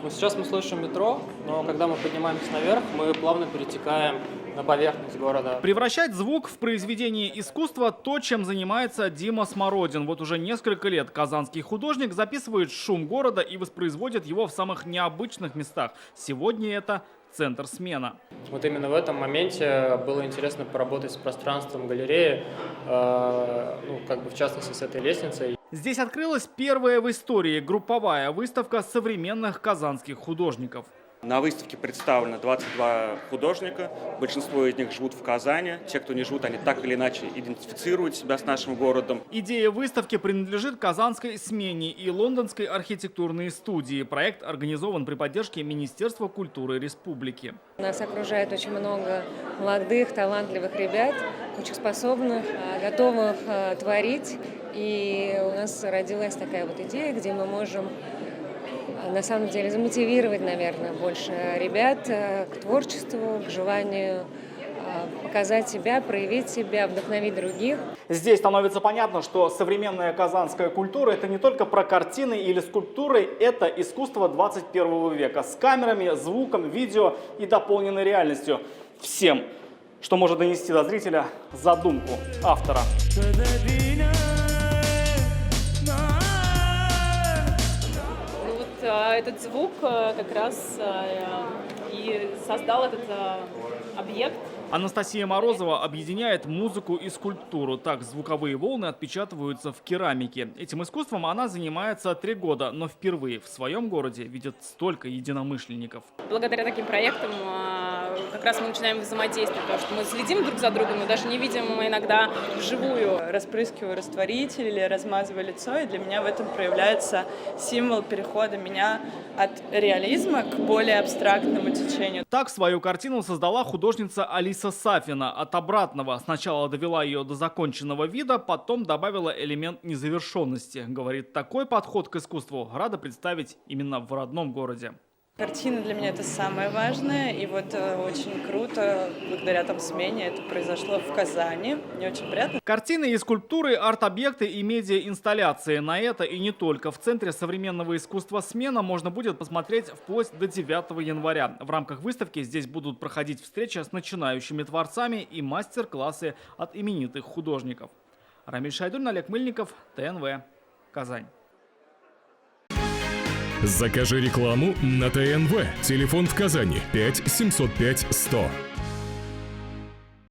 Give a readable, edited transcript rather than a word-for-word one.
Ну, сейчас мы слышим метро, но когда мы поднимаемся наверх, мы плавно перетекаем на поверхность города. Превращать звук в произведение искусства – то, чем занимается Дима Смородин. Вот уже несколько лет казанский художник записывает шум города и воспроизводит его в самых необычных местах. Сегодня это центр Смена. Вот именно в этом моменте было интересно поработать с пространством галереи, в частности с этой лестницей. Здесь открылась первая в истории групповая выставка современных казанских художников. На выставке представлено 22 художника, большинство из них живут в Казани. Те, кто не живут, они так или иначе идентифицируют себя с нашим городом. Идея выставки принадлежит Казанской смене и Лондонской архитектурной студии. Проект организован при поддержке Министерства культуры республики. Нас окружает очень много молодых, талантливых ребят, очень способных, готовых творить. И у нас родилась такая вот идея, где мы можем на самом деле замотивировать, наверное, больше ребят к творчеству, к желанию показать себя, проявить себя, вдохновить других. Здесь становится понятно, что современная казанская культура – это не только про картины или скульптуры, это искусство 21 века с камерами, звуком, видео и дополненной реальностью. Всем, что может донести до зрителя задумку автора. Этот звук как раз и создал этот объект. Анастасия Морозова объединяет музыку и скульптуру. Так звуковые волны отпечатываются в керамике. Этим искусством она занимается 3 года, но впервые в своем городе видит столько единомышленников. Благодаря таким проектам как раз мы начинаем взаимодействовать, потому что мы следим друг за другом, мы даже не видим иногда вживую. Распрыскиваю растворитель или размазываю лицо, и для меня в этом проявляется символ перехода меня от реализма к более абстрактному течению. Так свою картину создала художница Алиса Сафина. От обратного: сначала довела ее до законченного вида, потом добавила элемент незавершенности. Говорит, такой подход к искусству рада представить именно в родном городе. Картина для меня это самое важное, и вот очень круто, благодаря смене это произошло в Казани. Мне очень приятно. Картины и скульптуры, арт-объекты и медиа-инсталляции. На это и не только. В Центре современного искусства «Смена» можно будет посмотреть вплоть до 9 января. В рамках выставки здесь будут проходить встречи с начинающими творцами и мастер-классы от именитых художников. Рамиль Шайдуллин, Олег Мыльников, ТНВ, Казань. Закажи рекламу на ТНВ. Телефон в Казани 5 705 100.